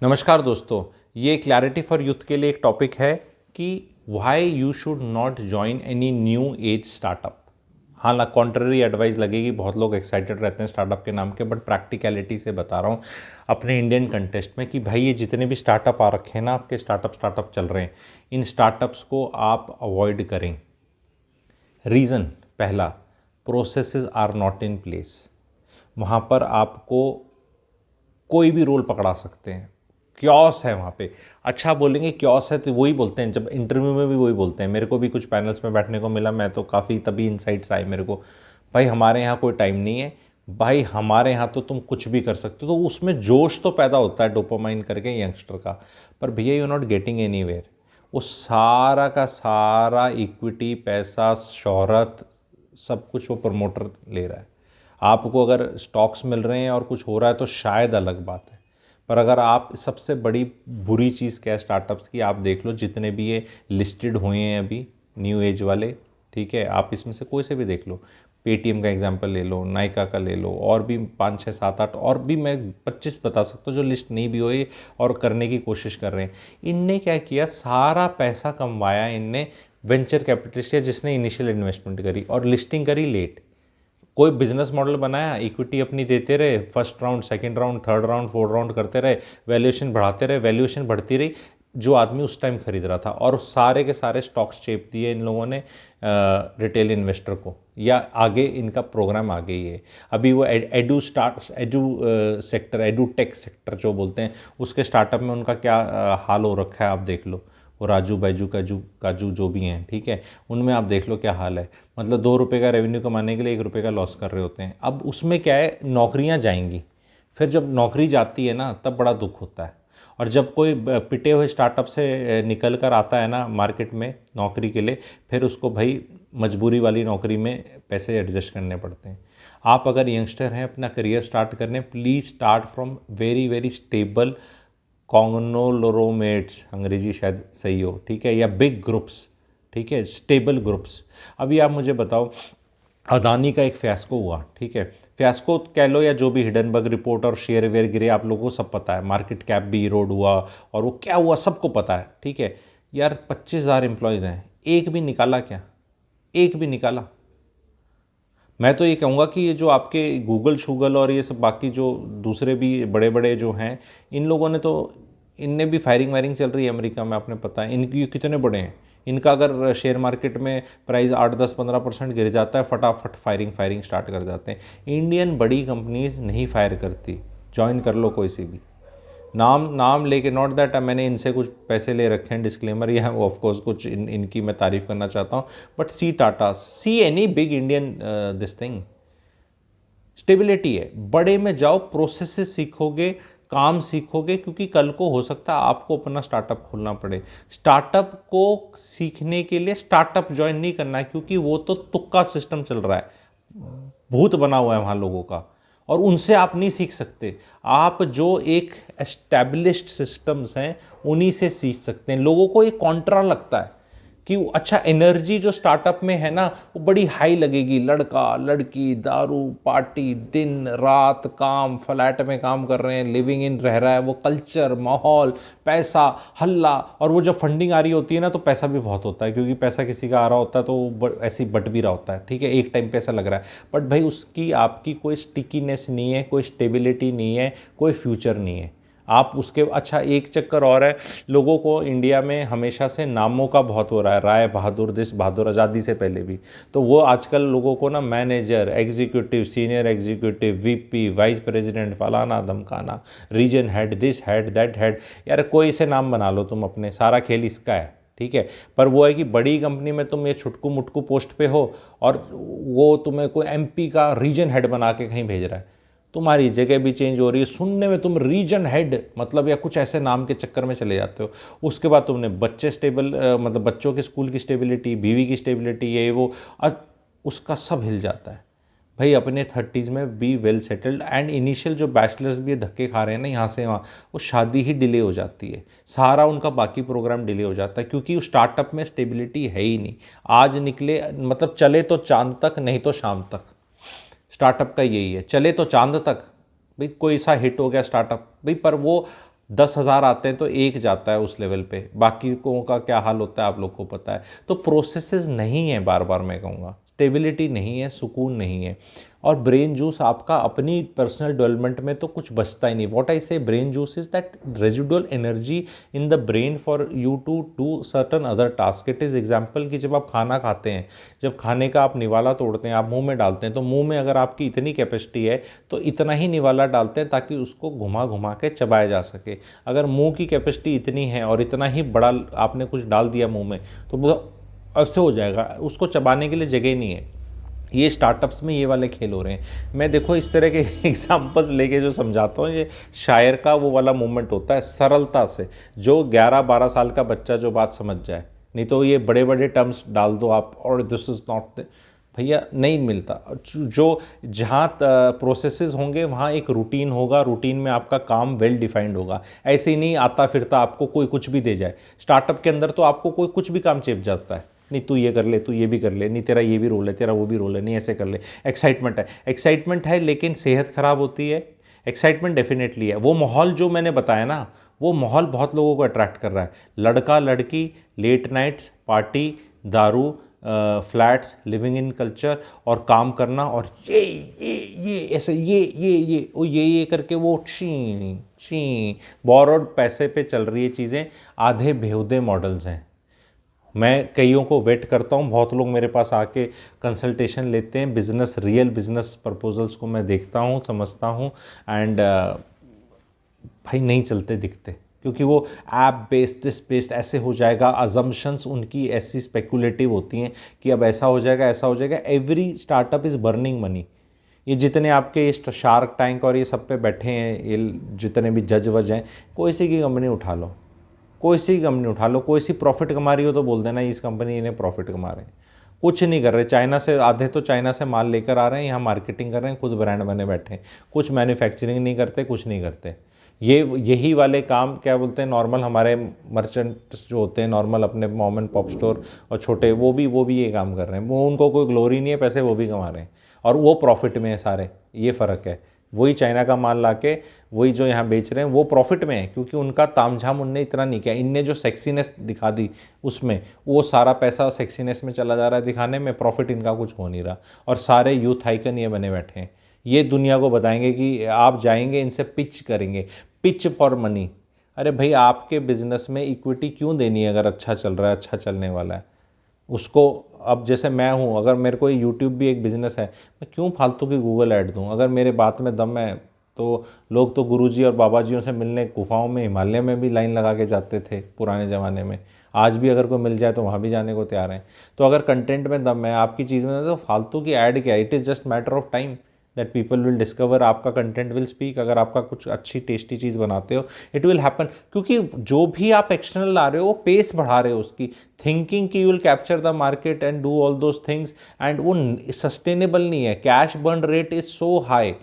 नमस्कार दोस्तों, ये क्लैरिटी फॉर यूथ के लिए एक टॉपिक है कि why you should not join any new age startup. हाँ ना, कॉन्ट्ररी एडवाइस लगेगी, बहुत लोग एक्साइटेड रहते हैं स्टार्टअप के नाम के, बट प्रैक्टिकलिटी से बता रहा हूँ अपने इंडियन कंटेस्ट में कि भाई ये जितने भी स्टार्टअप आ रखे हैं ना, आपके स्टार्टअप चल रहे हैं, इन स्टार्टअप्स को आप अवॉइड करें। रीज़न पहला, processes are not in place. वहाँ पर आपको कोई भी रोल पकड़ा सकते हैं, क्योस है वहाँ पे। अच्छा बोलेंगे क्योस है तो वही बोलते हैं, जब इंटरव्यू में भी वही बोलते हैं। मेरे को भी कुछ पैनल्स में बैठने को मिला, मैं तो काफ़ी तभी इनसाइट्स आए मेरे को, भाई हमारे यहाँ कोई टाइम नहीं है, भाई हमारे यहाँ तो तुम कुछ भी कर सकते हो। तो उसमें जोश तो पैदा होता है डोपामाइन करके यंगस्टर का, पर भैया यू नॉट गेटिंग एनीवेयर। वो सारा का सारा इक्विटी, पैसा, शोहरत, सब कुछ वो प्रमोटर ले रहा है। आपको अगर स्टॉक्स मिल रहे हैं और कुछ हो रहा है तो शायद अलग बात है, पर अगर आप, सबसे बड़ी बुरी चीज़ क्या है स्टार्टअप्स की, आप देख लो जितने भी ये लिस्टेड हुए हैं अभी न्यू एज वाले, ठीक है, आप इसमें से कोई से भी देख लो, पेटीएम का एग्जांपल ले लो, नायका का ले लो, और भी 5 6 7 8 और भी मैं 25 बता सकता हूँ जो लिस्ट नहीं भी हुई और करने की कोशिश कर रहे हैं। इनने क्या किया, सारा पैसा कमवाया इनने वेंचर कैपिटलिस्ट या जिसने इनिशियल इन्वेस्टमेंट करी और लिस्टिंग करी लेट। कोई बिजनेस मॉडल बनाया, इक्विटी अपनी देते रहे, first round, second round, third round, fourth round करते रहे, वैल्यूएशन बढ़ाते रहे, वैल्यूएशन बढ़ती रही जो आदमी उस टाइम खरीद रहा था, और सारे के सारे स्टॉक्स चेप दिए इन लोगों ने रिटेल इन्वेस्टर को, या आगे इनका प्रोग्राम आगे ही है। अभी वो edu sector, edu tech sector जो बोलते हैं, उसके स्टार्टअप में उनका क्या हाल हो रखा है आप देख लो। वो राजू बैजू काजू जो भी हैं, ठीक है, उनमें आप देख लो क्या हाल है। मतलब 2 रुपये का रेवेन्यू कमाने के लिए 1 रुपये का लॉस कर रहे होते हैं। अब उसमें क्या है, नौकरियां जाएंगी, फिर जब नौकरी जाती है ना तब बड़ा दुख होता है। और जब कोई पिटे हुए स्टार्टअप से निकल कर आता है ना मार्केट में नौकरी के लिए, फिर उसको भाई मजबूरी वाली नौकरी में पैसे एडजस्ट करने पड़ते हैं। आप अगर यंगस्टर हैं, अपना करियर स्टार्ट करने, please start from very very stable conglomerates, अंग्रेजी शायद सही हो, ठीक है, या बिग ग्रुप्स, ठीक है, स्टेबल ग्रुप्स। अभी आप मुझे बताओ, अदानी का एक फियास्को हुआ, ठीक है, फियास्को कह लो या जो भी, हिडनबर्ग रिपोर्ट और शेयर वेयर गिरे, आप लोगों को सब पता है, मार्केट कैप भी इरोड हुआ और वो क्या हुआ सबको पता है, ठीक है। यार 25,000 एम्प्लॉयज़ हैं, एक भी निकाला क्या? एक भी निकाला? मैं तो ये कहूँगा कि ये जो आपके गूगल शूगल और ये सब बाकी जो दूसरे भी बड़े बड़े जो हैं, इन लोगों ने तो, इनने भी फायरिंग वायरिंग चल रही है अमेरिका में, आपने पता है इनकी कितने बड़े हैं। इनका अगर शेयर मार्केट में प्राइस 8 10 15% गिर जाता है, फटाफट फायरिंग स्टार्ट कर जाते हैं। इंडियन बड़ी कंपनीज नहीं फायर करती, ज्वाइन कर लो कोई सी भी, नाम लेके, नॉट दैट मैंने इनसे कुछ पैसे ले रखे हैं, डिस्क्लेमर ये है, ऑफ कोर्स कुछ इनकी मैं तारीफ़ करना चाहता हूँ, but see Tata, see any big Indian this thing, stability है। बड़े में जाओ, प्रोसेसेस सीखोगे, काम सीखोगे, क्योंकि कल को हो सकता है आपको अपना स्टार्टअप खोलना पड़े। स्टार्टअप को सीखने के लिए स्टार्टअप ज्वाइन नहीं करना है, क्योंकि वो तो तुक्का सिस्टम चल रहा है, भूत बना हुआ है वहाँ लोगों का, और उनसे आप नहीं सीख सकते। आप जो एक एस्टैब्लिश्ड सिस्टम्स हैं उन्हीं से सीख सकते हैं। लोगों को ये कॉन्ट्रा लगता है कि अच्छा, एनर्जी जो स्टार्टअप में है ना वो बड़ी हाई लगेगी, लड़का लड़की, दारू, पार्टी, दिन रात काम, फ्लैट में काम कर रहे हैं, लिविंग इन रह रहा है, वो कल्चर, माहौल, पैसा, हल्ला, और वो जब फंडिंग आ रही होती है ना तो पैसा भी बहुत होता है, क्योंकि पैसा किसी का आ रहा होता है तो वो ऐसे ही बट भी रहा होता है, ठीक है, एक टाइम पैसा लग रहा है, बट भाई उसकी आपकी कोई स्टिकीनेस नहीं है, कोई स्टेबिलिटी नहीं है, कोई फ्यूचर नहीं है। आप उसके, अच्छा एक चक्कर और है, लोगों को इंडिया में हमेशा से नामों का बहुत हो रहा है, राय बहादुर, दिस बहादुर, आज़ादी से पहले भी, तो वो आजकल लोगों को ना manager, executive, senior executive, VP, vice president, फलाना धमकाना, region head, this head, that head, यार कोई से नाम बना लो तुम अपने, सारा खेल इसका है, ठीक है। पर वो है कि बड़ी कंपनी में तुम ये छुटकू मुटकू पोस्ट पे हो और वो तुम्हें कोई एमपी का रीजन हेड बना के कहीं भेज रहा है, तुम्हारी जगह भी चेंज हो रही है, सुनने में तुम रीजन हेड मतलब या कुछ ऐसे नाम के चक्कर में चले जाते हो। उसके बाद तुमने बच्चे स्टेबल, मतलब बच्चों के स्कूल की स्टेबिलिटी, बीवी की स्टेबिलिटी, ये वो, उसका सब हिल जाता है। भाई अपने 30s में be well settled, and initial जो बैचलर्स भी धक्के खा रहे हैं ना यहाँ से वहाँ, वो शादी ही डिले हो जाती है, सारा उनका बाकी प्रोग्राम डिले हो जाता है, क्योंकि उस स्टार्टअप में स्टेबिलिटी है ही नहीं। आज निकले, मतलब चले तो चांद तक, नहीं तो शाम तक, स्टार्टअप का यही है, चले तो चांद तक, भाई कोई सा हिट हो गया स्टार्टअप भाई, पर वो 10,000 आते हैं तो एक जाता है उस लेवल पे, बाकी को का क्या हाल होता है आप लोग को पता है। तो प्रोसेसेस नहीं है, बार बार मैं कहूँगा, स्टेबिलिटी नहीं है, सुकून नहीं है। और ब्रेन जूस आपका अपनी पर्सनल डेवलपमेंट में तो कुछ बचता ही नहीं। What I say brain juice is that residual energy in the brain for you to do certain other task. It is example कि जब आप खाना खाते हैं, जब खाने का आप निवाला तोड़ते हैं, आप मुंह में डालते हैं, तो मुंह में अगर आपकी इतनी कैपेसिटी है तो इतना ही निवाला डालते हैं ताकि उसको घुमा घुमा के चबाया जा सके। अगर मुंह की कैपेसिटी इतनी है और इतना ही बड़ा आपने कुछ डाल दिया मुंह में तो ऐसे हो जाएगा, उसको चबाने के लिए जगह नहीं है। ये स्टार्टअप्स में ये वाले खेल हो रहे हैं। मैं देखो इस तरह के एग्जाम्पल्स लेके जो समझाता हूँ, ये शायर का वो वाला मूवमेंट होता है, सरलता से, जो 11-12 साल का बच्चा जो बात समझ जाए। नहीं तो ये बड़े बड़े टर्म्स डाल दो आप और दिस इज़ नॉट, भैया नहीं मिलता। जो जहाँ प्रोसेसेस होंगे वहाँ एक रूटीन होगा, रूटीन में आपका काम वेल डिफाइंड होगा। ऐसे ही नहीं आता फिरता आपको कोई कुछ भी दे जाए। स्टार्टअप के अंदर तो आपको कोई कुछ भी काम चेप जाता है, नहीं तू ये कर ले, तू ये भी कर ले, नहीं तेरा ये भी रोल है, तेरा वो भी रोल है, नहीं ऐसे कर ले। एक्साइटमेंट है लेकिन सेहत खराब होती है। एक्साइटमेंट डेफिनेटली है, वो माहौल जो मैंने बताया ना, वो माहौल बहुत लोगों को अट्रैक्ट कर रहा है। लड़का लड़की, लेट नाइट्स, पार्टी, दारू, फ्लैट्स, लिविंग इन कल्चर और काम करना, और ये ऐसे ये ओ ये करके वो ची बोरोड पैसे पे चल रही है चीज़ें। आधे बेहुदे मॉडल्स हैं। मैं कईयों को वेट करता हूँ, बहुत लोग मेरे पास आके कंसल्टेशन लेते हैं, बिजनेस, रियल बिजनेस प्रपोजल्स को मैं देखता हूँ, समझता हूँ, एंड भाई नहीं चलते दिखते, क्योंकि वो ऐप बेस्ड, दिस बेस्ड ऐसे हो जाएगा। अजम्पशंस उनकी ऐसी स्पेकुलेटिव होती हैं कि अब ऐसा हो जाएगा, ऐसा हो जाएगा। Every startup is burning money. ये जितने आपके शार्क टैंक और ये सब पे बैठे हैं, ये जितने भी जज वज हैं, कोई सी की कंपनी उठा लो, कोई सी कंपनी उठा लो, कोई सी प्रॉफिट कमा रही हो तो बोल देना इस कंपनी ने प्रॉफिट कमा रहे हैं। कुछ नहीं कर रहे। चाइना से, आधे तो चाइना से माल लेकर आ रहे हैं, यहाँ मार्केटिंग कर रहे हैं, खुद ब्रांड बने बैठे हैं, कुछ मैन्युफैक्चरिंग नहीं करते, कुछ नहीं करते। यही वाले काम क्या बोलते हैं, नॉर्मल हमारे मर्चेंट्स जो होते हैं, नॉर्मल अपने मॉम एंड पॉप स्टोर और छोटे, वो भी ये काम कर रहे हैं। वो उनको कोई ग्लोरी नहीं है, पैसे वो भी कमा रहे हैं और वो प्रॉफिट में है सारे। ये फ़र्क है। वही चाइना का माल लाके वही जो यहाँ बेच रहे हैं वो प्रॉफिट में है, क्योंकि उनका तामझाम उनने इतना नहीं किया। इनने जो सेक्सीनेस दिखा दी उसमें, वो सारा पैसा सेक्सीनेस में चला जा रहा है दिखाने में, प्रॉफिट इनका कुछ हो नहीं रहा। और सारे यूथ आइकन ये बने बैठे हैं। ये दुनिया को बताएंगे कि आप जाएंगे इनसे पिच करेंगे, पिच फॉर मनी। अरे भाई, आपके बिजनेस में इक्विटी क्यों देनी है अगर अच्छा चल रहा है, अच्छा चलने वाला है उसको। अब जैसे मैं हूँ, अगर मेरे को यूट्यूब भी एक बिज़नेस है, मैं क्यों फालतू की गूगल ऐड दूँ। अगर मेरे बात में दम है तो लोग तो गुरुजी और बाबा जियों से मिलने गुफाओं में, हिमालय में भी लाइन लगा के जाते थे पुराने ज़माने में। आज भी अगर कोई मिल जाए तो वहाँ भी जाने को तैयार हैं। तो अगर कंटेंट में दम है, आपकी चीज़ में, तो फालतू की ऐड क्या, it is just matter of time that people will discover. आपका कंटेंट विल स्पीक। अगर आपका कुछ अच्छी टेस्टी चीज़ बनाते हो, इट विल हैपन। क्योंकि जो भी आप एक्सटर्नल ला रहे हो, वो पेस बढ़ा रहे हो उसकी थिंकिंग की। You will capture the market and do all those things, and वो सस्टेनेबल नहीं है। Cash burn rate is so high.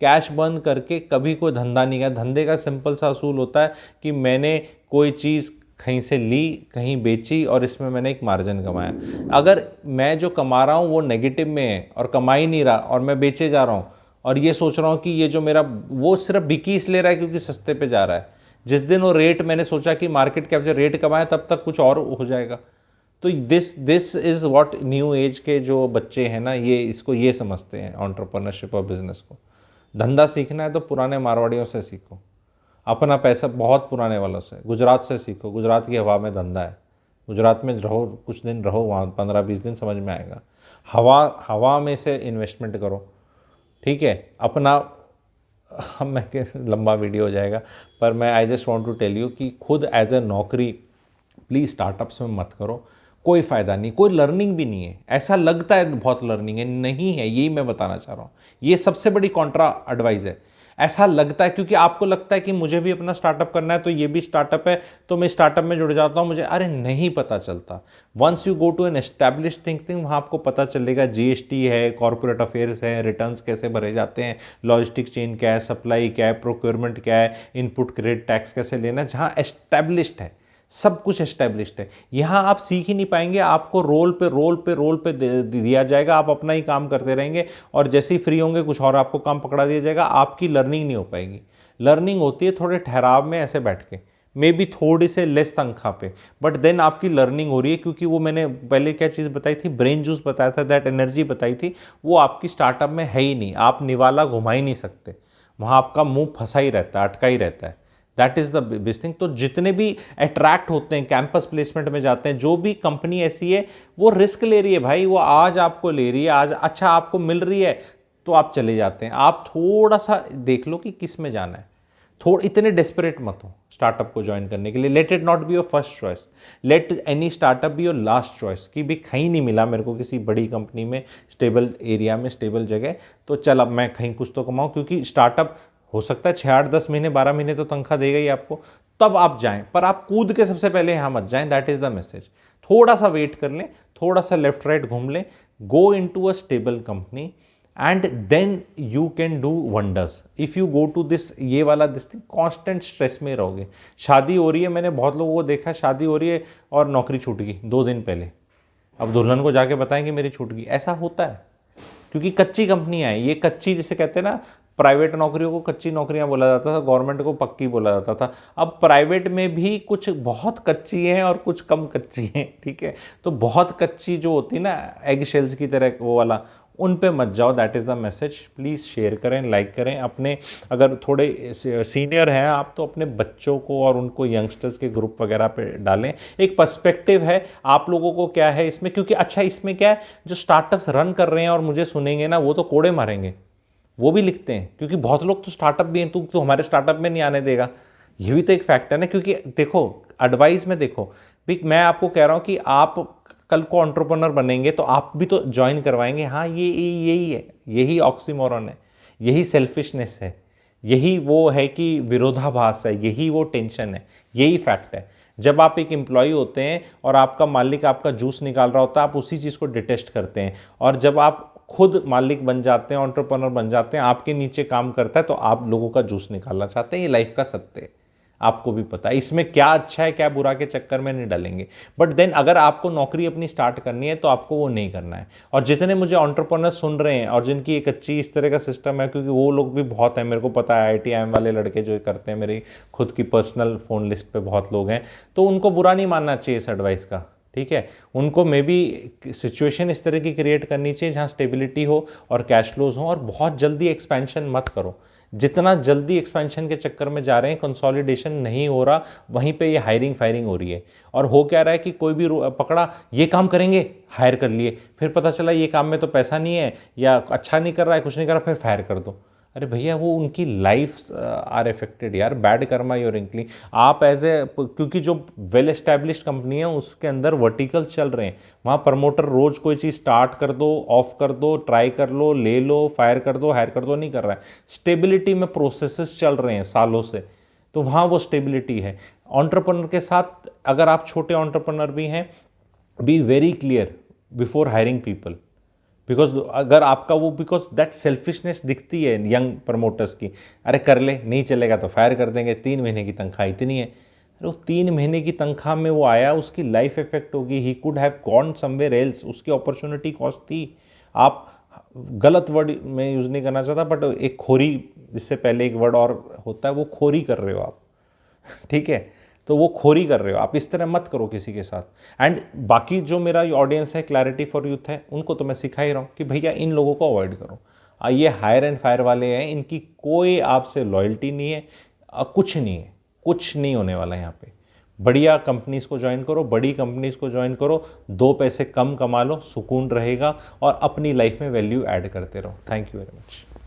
Cash burn करके कभी कोई धंधा नहीं किया। धंधे का सिंपल सा असूल होता है कि मैंने कोई चीज़ कहीं से ली, कहीं बेची और इसमें मैंने एक मार्जिन कमाया। अगर मैं जो कमा रहा हूँ वो नेगेटिव में है और कमा ही नहीं रहा और मैं बेचे जा रहा हूँ और ये सोच रहा हूँ कि ये जो मेरा, वो सिर्फ बिकी इसलिए रहा है क्योंकि सस्ते पे जा रहा है। जिस दिन वो रेट, मैंने सोचा कि मार्केट कैप्चर रेट कमाए, तब तक कुछ और हो जाएगा। तो this is what new age के जो बच्चे हैं ना, ये इसको ये समझते हैं एंटरप्रेन्योरशिप और बिजनेस को। धंधा सीखना है तो पुराने मारवाड़ियों से सीखो, अपना पैसा बहुत पुराने वालों से, गुजरात से सीखो। गुजरात की हवा में धंधा है। गुजरात में रहो, कुछ दिन रहो वहाँ, 15-20 दिन, समझ में आएगा। हवा में से इन्वेस्टमेंट करो, ठीक है अपना। हम मैं लंबा वीडियो हो जाएगा, पर मैं I just want to tell you कि खुद एज ए नौकरी प्लीज़ स्टार्टअप्स में मत करो। कोई फ़ायदा नहीं, कोई लर्निंग भी नहीं है। ऐसा लगता है बहुत लर्निंग है, नहीं है। यही मैं बताना चाह रहा हूँ। ये सबसे बड़ी कॉन्ट्रा एडवाइस है। ऐसा लगता है क्योंकि आपको लगता है कि मुझे भी अपना स्टार्टअप करना है, तो ये भी स्टार्टअप है तो मैं स्टार्टअप में जुड़ जाता हूँ मुझे। अरे नहीं पता चलता। Once you go to an establish thinking, वहाँ आपको पता चलेगा जीएसटी है, कॉर्पोरेट अफेयर्स है, रिटर्न्स कैसे भरे जाते हैं, लॉजिस्टिक चेन क्या है, सप्लाई क्या है, प्रोक्योरमेंट क्या है, इनपुट क्रेडिट टैक्स कैसे लेना है। जहाँ एस्टैब्लिश्ड है, सब कुछ एस्टैब्लिश्ड है। यहाँ आप सीख ही नहीं पाएंगे। आपको रोल पे दिया जाएगा, आप अपना ही काम करते रहेंगे और जैसे ही फ्री होंगे कुछ और आपको काम पकड़ा दिया जाएगा। आपकी लर्निंग नहीं हो पाएगी। लर्निंग होती है थोड़े ठहराव में ऐसे बैठ के, मे बी थोड़ी से लेस तनख्वाह पे, बट देन आपकी लर्निंग हो रही है, क्योंकि वो मैंने पहले क्या चीज़ बताई थी, ब्रेन जूस बताया था, दैट एनर्जी बताई थी, वो आपकी स्टार्टअप में है ही नहीं, आप निवाला घुमा ही नहीं सकते, वहाँ आपका मुंह फंसा ही रहता है, अटका ही रहता है। That is the best thing. तो जितने भी अट्रैक्ट होते हैं, कैंपस प्लेसमेंट में जाते हैं, जो भी कंपनी ऐसी है वो रिस्क ले रही है भाई, वो आज आपको ले रही है, आज अच्छा आपको मिल रही है तो आप चले जाते हैं। आप थोड़ा सा देख लो कि किस में जाना है, इतने डेस्परेट मत हो स्टार्टअप को ज्वाइन करने के लिए। Let it not be your first choice, let any startup be your last choice, कि भी कहीं नहीं मिला मेरे को किसी बड़ी कंपनी में, स्टेबल एरिया में, स्टेबल जगह, तो चल अब मैं कहीं कुछ तो कमाऊँ, क्योंकि स्टार्टअप हो सकता है 6, 8, 10 महीने, 12 महीने तो तनख्वाह देगा ही आपको, तब आप जाएं, पर आप कूद के सबसे पहले यहाँ मत जाएं। That is the message. थोड़ा सा वेट कर लें, थोड़ा सा लेफ्ट राइट घूम लें, go into a stable company and then you can do wonders. If you go to this, ये वाला दिस थिंग, कॉन्स्टेंट स्ट्रेस में रहोगे। शादी हो रही है, मैंने बहुत लोगों को देखा, शादी हो रही है और नौकरी छूट गई 2 दिन पहले, अब दुल्हन को जाके बताएं कि मेरी छूट गई। ऐसा होता है क्योंकि कच्ची कंपनियां हैं ये, कच्ची जिसे कहते हैं ना, प्राइवेट नौकरियों को कच्ची नौकरियां बोला जाता था, गवर्नमेंट को पक्की बोला जाता था। अब प्राइवेट में भी कुछ बहुत कच्ची हैं और कुछ कम कच्ची हैं, ठीक है। तो बहुत कच्ची जो होती है ना, एग शेल्स की तरह, वो वाला, उन पे मत जाओ। That is the message. Please share करें, लाइक करें। अपने अगर थोड़े सीनियर हैं आप तो अपने बच्चों को और उनको यंगस्टर्स के ग्रुप वगैरह पे डालें। एक पर्सपेक्टिव है आप लोगों को क्या है इसमें, क्योंकि अच्छा इसमें क्या है, जो स्टार्टअप्स रन कर रहे हैं और मुझे सुनेंगे ना, वो तो कोड़े मारेंगे, वो भी लिखते हैं, क्योंकि बहुत लोग तो स्टार्टअप भी हैं, तू हमारे स्टार्टअप में नहीं आने देगा। ये भी तो एक फैक्ट है ना, क्योंकि देखो एडवाइस में देखो भी, मैं आपको कह रहा हूँ कि आप कल को एंटरप्रेन्योर बनेंगे तो आप भी तो ज्वाइन करवाएंगे। हाँ, ये यही है, यही ऑक्सीमोरन है, यही सेल्फिशनेस है, यही वो है कि विरोधाभास है, यही वो टेंशन है, यही फैक्ट है। जब आप एक एम्प्लॉय होते हैं और आपका मालिक आपका जूस निकाल रहा होता है, आप उसी चीज़ को डिटेस्ट करते हैं, और जब आप खुद मालिक बन जाते हैं, एंटरप्रेन्योर बन जाते हैं, आपके नीचे काम करता है, तो आप लोगों का जूस निकालना चाहते हैं। ये लाइफ का सत्य है, आपको भी पता है। इसमें क्या अच्छा है क्या बुरा के चक्कर में नहीं डालेंगे, बट देन अगर आपको नौकरी अपनी स्टार्ट करनी है तो आपको वो नहीं करना है। और जितने मुझे एंटरप्रेन्योर सुन रहे हैं और जिनकी एक अच्छी इस तरह का सिस्टम है, क्योंकि वो लोग भी बहुत हैं, मेरे को पता है, IITIM वाले लड़के जो करते हैं, मेरी खुद की पर्सनल फ़ोन लिस्ट पे बहुत लोग हैं, तो उनको बुरा नहीं मानना चाहिए इस एडवाइस का, ठीक है। उनको मे बी सिचुएशन इस तरह की क्रिएट करनी चाहिए जहाँ स्टेबिलिटी हो और कैश फ्लोज हो, और बहुत जल्दी एक्सपेंशन मत करो। जितना जल्दी एक्सपेंशन के चक्कर में जा रहे हैं, कंसोलिडेशन नहीं हो रहा, वहीं पे ये हायरिंग फायरिंग हो रही है। और हो क्या रहा है कि कोई भी पकड़ा, ये काम करेंगे, हायर कर लिए, फिर पता चला ये काम में तो पैसा नहीं है, या अच्छा नहीं कर रहा है, कुछ नहीं कर रहा, फिर फायर कर दो। अरे भैया, वो उनकी लाइफ आर इफेक्टेड यार, बैड कर्मा योर इंक्लिंग। आप एज ए, क्योंकि जो वेल एस्टैब्लिश्ड कंपनी है उसके अंदर वर्टिकल्स चल रहे हैं, वहाँ प्रमोटर रोज कोई चीज़ स्टार्ट कर दो, ऑफ कर दो, ट्राई कर लो, ले लो, फायर कर दो, हायर कर दो, नहीं कर रहा है। स्टेबिलिटी में प्रोसेसेस चल रहे हैं सालों से, तो वहाँ वो स्टेबिलिटी है। एंटरप्रेन्योर के साथ अगर आप छोटे एंटरप्रेन्योर भी हैं, be very clear before hiring people, because अगर आपका वो, बिकॉज दैट सेल्फिशनेस दिखती है यंग प्रमोटर्स की, अरे कर ले, नहीं चलेगा तो फायर कर देंगे, 3 महीने की तनख्वाह इतनी है। अरे वो 3 महीने की तनख्वाह में वो आया, उसकी लाइफ इफेक्ट होगी, he could have gone somewhere else, उसकी अपॉर्चुनिटी कॉस्ट थी। आप, गलत वर्ड मैं यूज़ नहीं करना चाहता, बट एक खोरी, जिससे पहले एक वर्ड और होता है, वो खोरी कर रहे हो आप, ठीक है। तो वो खोरी कर रहे हो आप, इस तरह मत करो किसी के साथ। एंड बाकी जो मेरा ऑडियंस है, क्लैरिटी फॉर यूथ है, उनको तो मैं सिखा ही रहा हूँ कि भैया इन लोगों को अवॉइड करो। ये हायर एंड फायर वाले हैं, इनकी कोई आपसे लॉयल्टी नहीं है, कुछ नहीं है, कुछ नहीं होने वाला है यहाँ पे। बढ़िया कंपनीज को ज्वाइन करो, बड़ी कंपनीज को ज्वाइन करो, 2 पैसे कम कमा लो, सुकून रहेगा, और अपनी लाइफ में वैल्यू ऐड करते रहो। Thank you very much.